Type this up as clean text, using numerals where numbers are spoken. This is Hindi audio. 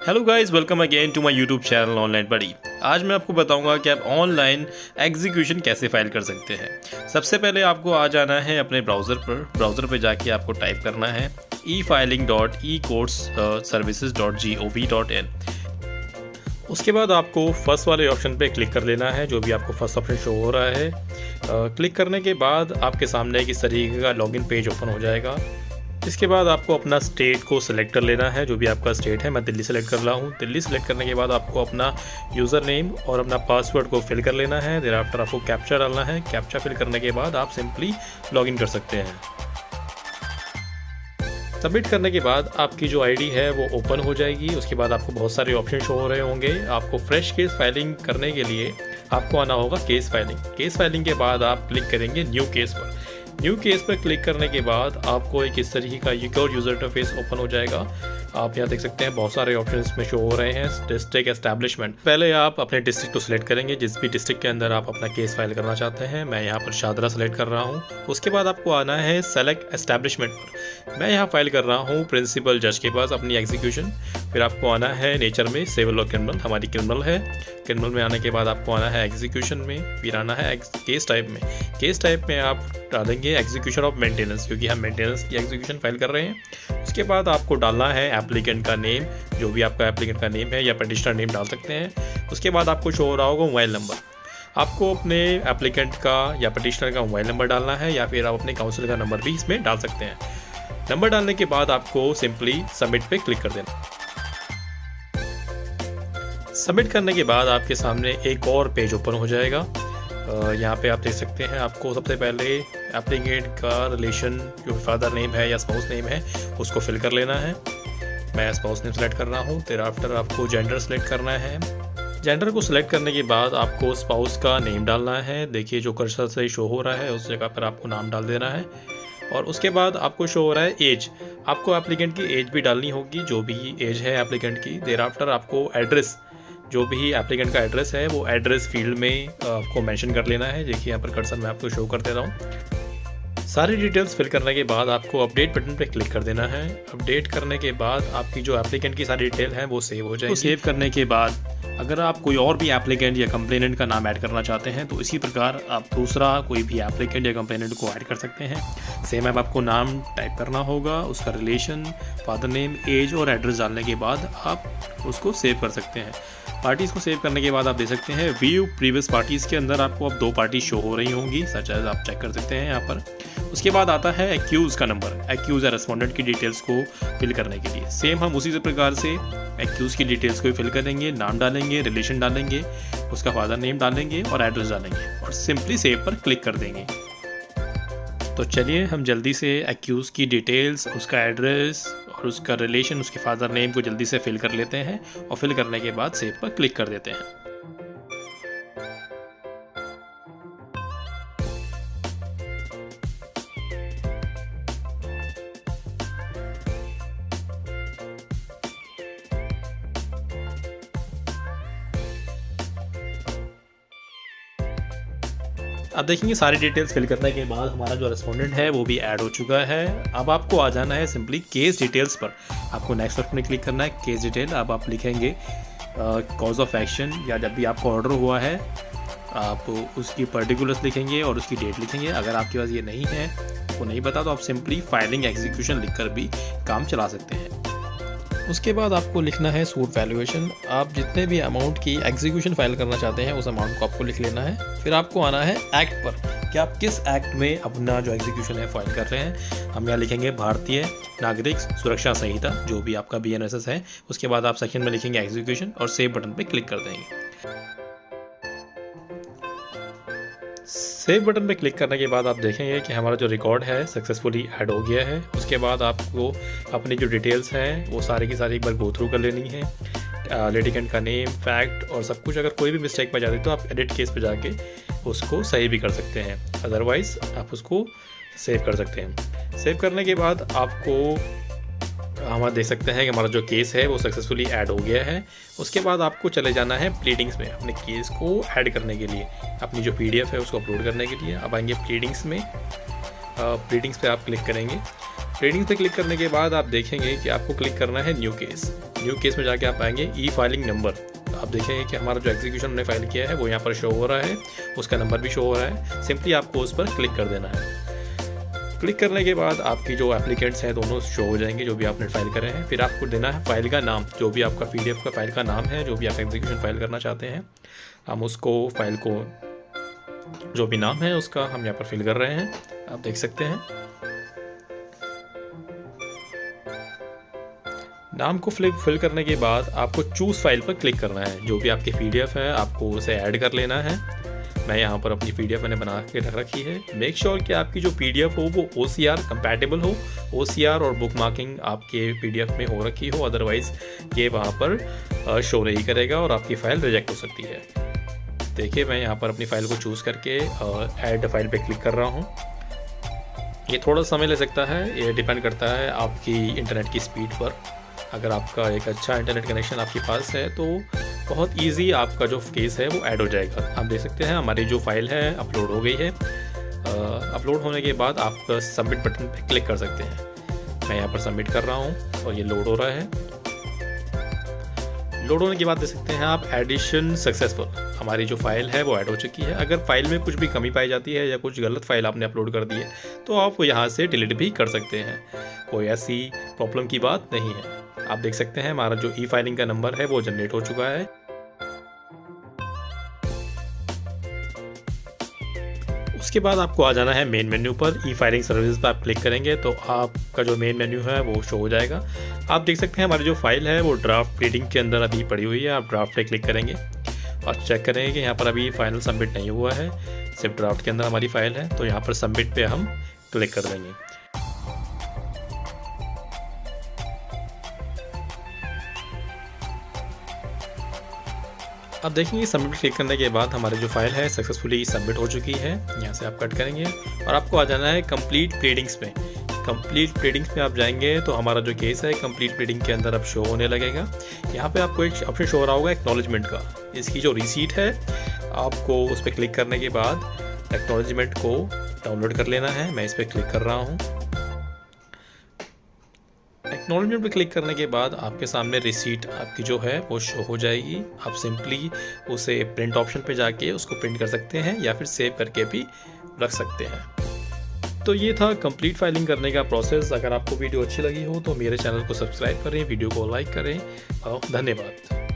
Hello guys, welcome again to my YouTube channel online buddy. आज मैं आपको बताऊंगा कि आप ऑनलाइन एग्जीक्यूशन कैसे फाइल कर सकते हैं। सबसे पहले आपको आ जाना है अपने ब्राउज़र पर जाके आपको टाइप करना है efiling.ecourtservices.gov.in। उसके बाद आपको फर्स्ट वाले ऑप्शन पे क्लिक कर लेना है, जो भी आपको फर्स्ट ऑप्शन शो हो रहा है। क्लिक करने के बाद आपके सामने इस तरीके का लॉगिन पेज ओपन हो जाएगा। इसके बाद आपको अपना स्टेट को सिलेक्ट कर लेना है, जो भी आपका स्टेट है। मैं दिल्ली सेलेक्ट कर रहा हूँ। दिल्ली सेलेक्ट करने के बाद आपको अपना यूज़र नेम और अपना पासवर्ड को फिल कर लेना है। देर आफ्टर आपको कैप्चा डालना है। कैप्चा फिल करने के बाद आप सिंपली लॉगिन कर सकते हैं। सबमिट करने के बाद आपकी जो आईडी है वो ओपन हो जाएगी। उसके बाद आपको बहुत सारे ऑप्शन शो हो रहे होंगे। आपको फ्रेश केस फाइलिंग करने के लिए आपको आना होगा केस फाइलिंग। केस फाइलिंग के बाद आप क्लिक करेंगे न्यू केस पर। न्यू केस पर क्लिक करने के बाद आपको एक इस तरीके का सिक्योर यूज़र इंटरफेस ओपन हो जाएगा। आप यहाँ देख सकते हैं बहुत सारे ऑप्शन इसमें शो हो रहे हैं। डिस्ट्रिक्ट एस्टैब्लिशमेंट, पहले आप अपने डिस्ट्रिक्ट को सिलेक्ट करेंगे, जिस भी डिस्ट्रिक्ट के अंदर आप अपना केस फाइल करना चाहते हैं। मैं यहाँ पर शादरा सेलेक्ट कर रहा हूँ। उसके बाद आपको आना है सेलेक्ट एस्टैब्लिशमेंट पर। मैं यहाँ फाइल कर रहा हूँ प्रिंसिपल जज के पास अपनी एग्जीक्यूशन। फिर आपको आना है नेचर में सिविल और क्रिमिनल, हमारी क्रिमिनल है। क्रिमिनल में आने के बाद आपको आना है एग्जीक्यूशन में। फिर आना है केस टाइप में। केस टाइप में आप डालेंगे एग्जीक्यूशन ऑफ मेंटेनेंस, क्योंकि हम मेंटेनेंस की एग्जीक्यूशन फाइल कर रहे हैं। उसके बाद आपको डालना है एप्लीकेंट का नेम, जो भी आपका एप्लीकेंट का नेम है, या पटिशनर नेम डाल सकते हैं। उसके बाद आपको शो हो रहा होगा मोबाइल नंबर। आपको अपने एप्लीकेंट का या पटिशनर का मोबाइल नंबर डालना है, या फिर आप अपने काउंसिल का नंबर भी इसमें डाल सकते हैं। नंबर डालने के बाद आपको सिंपली सबमिट पे क्लिक कर देना। सबमिट करने के बाद आपके सामने एक और पेज ओपन हो जाएगा। यहाँ पे आप देख सकते हैं, आपको सबसे पहले एप्लीकेंट का रिलेशन, जो फादर नेम है या स्पाउस नेम है, उसको फिल कर लेना है। मैं स्पाउस नेम सेलेक्ट कर रहा हूँ। फिर आफ्टर आपको जेंडर सेलेक्ट करना है। जेंडर को सिलेक्ट करने के बाद आपको स्पाउस का नेम डालना है। देखिए जो कर्सर से शो हो रहा है उस जगह पर आपको नाम डाल देना है। और उसके बाद आपको शो हो रहा है एज। आपको एप्लीकेंट की एज भी डालनी होगी, जो भी एज है एप्लीकेंट की। देर आफ्टर आपको एड्रेस, जो भी एप्लीकेंट का एड्रेस है वो एड्रेस फील्ड में आपको मेंशन कर लेना है। देखिए यहाँ पर कर्सर मैं आपको शो कर दे रहा हूँ। सारी डिटेल्स फिल करने के बाद आपको अपडेट बटन पे क्लिक कर देना है। अपडेट करने के बाद आपकी जो एप्लीकेंट की सारी डिटेल है वो सेव हो जाएगी। तो सेव करने के बाद अगर आप कोई और भी एप्लीकेंट या कंप्लेनेंट का नाम ऐड करना चाहते हैं तो इसी प्रकार आप दूसरा कोई भी एप्लीकेंट या कंप्लेनेंट को ऐड कर सकते हैं। सेम ऐप आपको नाम टाइप करना होगा, उसका रिलेशन, फादर नेम, एज और एड्रेस डालने के बाद आप उसको सेव कर सकते हैं। पार्टीज़ को सेव करने के बाद आप देख सकते हैं व्यू प्रीवियस पार्टीज़ के अंदर आपको अब 2 पार्टी शो हो रही होंगी, सच एज आप चेक कर सकते हैं यहाँ पर। उसके बाद आता है एक्यूज़ का नंबर, एक्यूज़ या रेस्पोंडेंट की डिटेल्स को फिल करने के लिए। सेम हम उसी प्रकार से एक्यूज़ की डिटेल्स को फिल करेंगे, नाम डालेंगे, रिलेशन डालेंगे, उसका फादर नेम डालेंगे और एड्रेस डालेंगे और सिंपली सेव पर क्लिक कर देंगे। तो चलिए हम जल्दी से एक्यूज़ की डिटेल्स, उसका एड्रेस और उसका रिलेशन, उसके फादर नेम को जल्दी से फिल कर लेते हैं और फिल करने के बाद सेव पर क्लिक कर देते हैं। अब देखेंगे सारी डिटेल्स फिल करने के बाद हमारा जो रेस्पोंडेंट है वो भी ऐड हो चुका है। अब आपको आ जाना है सिंपली केस डिटेल्स पर। आपको नेक्स्ट ऑप्शन में क्लिक करना है केस डिटेल। अब आप लिखेंगे कॉज ऑफ एक्शन, या जब भी आपको ऑर्डर हुआ है आप उसकी पर्टिकुलर्स लिखेंगे और उसकी डेट लिखेंगे। अगर आपके पास ये नहीं है, वो नहीं पता, तो आप सिंपली फाइलिंग एग्जीक्यूशन लिखकर भी काम चला सकते हैं। उसके बाद आपको लिखना है सूट वैल्यूएशन। आप जितने भी अमाउंट की एग्जीक्यूशन फाइल करना चाहते हैं उस अमाउंट को आपको लिख लेना है। फिर आपको आना है एक्ट पर, कि आप किस एक्ट में अपना जो एग्जीक्यूशन है फाइल कर रहे हैं। हम यहाँ लिखेंगे भारतीय नागरिक सुरक्षा संहिता, जो भी आपका BNSS है। उसके बाद आप सेक्शन में लिखेंगे एग्जीक्यूशन और सेव बटन पर क्लिक कर देंगे। सेव बटन पे क्लिक करने के बाद आप देखेंगे कि हमारा जो रिकॉर्ड है सक्सेसफुली ऐड हो गया है। उसके बाद आपको अपनी जो डिटेल्स हैं वो सारी की सारी एक बार गो थ्रू कर लेनी है। लिटिगेंट का नेम, फैक्ट और सब कुछ। अगर कोई भी मिस्टेक पर जाती है तो आप एडिट केस पे जाके उसको सही भी कर सकते हैं, अदरवाइज़ आप उसको सेव कर सकते हैं। सेव करने के बाद आपको हम देख सकते हैं कि हमारा जो केस है वो सक्सेसफुली ऐड हो गया है। उसके बाद आपको चले जाना है प्लीडिंग्स में, अपने केस को ऐड करने के लिए, अपनी जो PDF है उसको अपलोड करने के लिए। अब आएंगे प्लीडिंग्स में। प्लीडिंग्स पे आप क्लिक करेंगे। ट्रेडिंग्स पे क्लिक करने के बाद आप देखेंगे कि आपको क्लिक करना है न्यू केस में जाके आप पाएंगे ई फाइलिंग नंबर। आप देखेंगे कि हमारा जो एग्जीक्यूशन हमने फाइल किया है वो यहाँ पर शो हो रहा है, उसका नंबर भी शो हो रहा है। सिंपली आपको उस पर क्लिक कर देना है। क्लिक करने के बाद आपकी जो एप्लीकेंट्स हैं दोनों शो हो जाएंगे जो भी आपने फाइल करे हैं। फिर आपको देना है फाइल का नाम, जो भी आपका PDF का फाइल का नाम है, जो भी आप एग्जीक्यूशन फाइल करना चाहते हैं, हम उसको फाइल को जो भी नाम है उसका हम यहाँ पर फिल कर रहे हैं। आप देख सकते हैं नाम को फिल करने के बाद आपको चूज़ फाइल पर क्लिक करना है। जो भी आपकी PDF है आपको उसे ऐड कर लेना है। मैं यहाँ पर अपनी PDF मैंने बना के रख रखी है। मेक श्योर कि आपकी जो PDF हो वो OCR कंपैटिबल हो, OCR और बुक मार्किंग आपके PDF में हो रखी हो, अदरवाइज़ ये वहाँ पर शो नहीं करेगा और आपकी फ़ाइल रिजेक्ट हो सकती है। देखिए मैं यहाँ पर अपनी फ़ाइल को चूज़ करके ऐड फाइल पे क्लिक कर रहा हूँ। ये थोड़ा समय ले सकता है, ये डिपेंड करता है आपकी इंटरनेट की स्पीड पर। अगर आपका एक अच्छा इंटरनेट कनेक्शन आपके पास है तो बहुत इजी आपका जो केस है वो ऐड हो जाएगा। आप देख सकते हैं हमारी जो फाइल है अपलोड हो गई है। अपलोड होने के बाद आप सबमिट बटन पे क्लिक कर सकते हैं। मैं यहाँ पर सबमिट कर रहा हूँ और ये लोड हो रहा है। लोड होने के बाद देख सकते हैं आप एडिशन सक्सेसफुल, हमारी जो फाइल है वो ऐड हो चुकी है। अगर फाइल में कुछ भी कमी पाई जाती है या कुछ गलत फाइल आपने अपलोड कर दी है तो आप यहाँ से डिलीट भी कर सकते हैं, कोई ऐसी प्रॉब्लम की बात नहीं है। आप देख सकते हैं हमारा जो ई फाइलिंग का नंबर है वो जनरेट हो चुका है। उसके बाद आपको आ जाना है मेन मेन्यू पर। ई फाइलिंग सर्विस पर आप क्लिक करेंगे तो आपका जो मेन मेन्यू है वो शो हो जाएगा। आप देख सकते हैं हमारी जो फाइल है वो ड्राफ्ट रीडिंग के अंदर अभी पड़ी हुई है। आप ड्राफ्ट पे क्लिक करेंगे और चेक करेंगे कि यहाँ पर अभी फाइनल सबमिट नहीं हुआ है, सिर्फ ड्राफ्ट के अंदर हमारी फाइल है। तो यहाँ पर सबमिट पे हम क्लिक कर देंगे। अब देखेंगे सबमिट क्लिक करने के बाद हमारी जो फाइल है सक्सेसफुली सबमिट हो चुकी है। यहाँ से आप कट करेंगे और आपको आ जाना है कंप्लीट प्रीडिंग्स में। कंप्लीट प्रीडिंग्स में आप जाएंगे तो हमारा जो केस है कंप्लीट प्रीडिंग के अंदर अब शो होने लगेगा। यहाँ पे आपको एक ऑप्शन शो हो रहा होगा एक्नॉलेजमेंट का। इसकी जो रिसीट है आपको उस पर क्लिक करने के बाद एक्नॉलेजमेंट को डाउनलोड कर लेना है। मैं इस पर क्लिक कर रहा हूँ। एक्नॉलेजमेंट पे क्लिक करने के बाद आपके सामने रिसीट आपकी जो है वो शो हो जाएगी। आप सिंपली उसे प्रिंट ऑप्शन पे जाके उसको प्रिंट कर सकते हैं या फिर सेव करके भी रख सकते हैं। तो ये था कंप्लीट फाइलिंग करने का प्रोसेस। अगर आपको वीडियो अच्छी लगी हो तो मेरे चैनल को सब्सक्राइब करें, वीडियो को लाइक करें और धन्यवाद।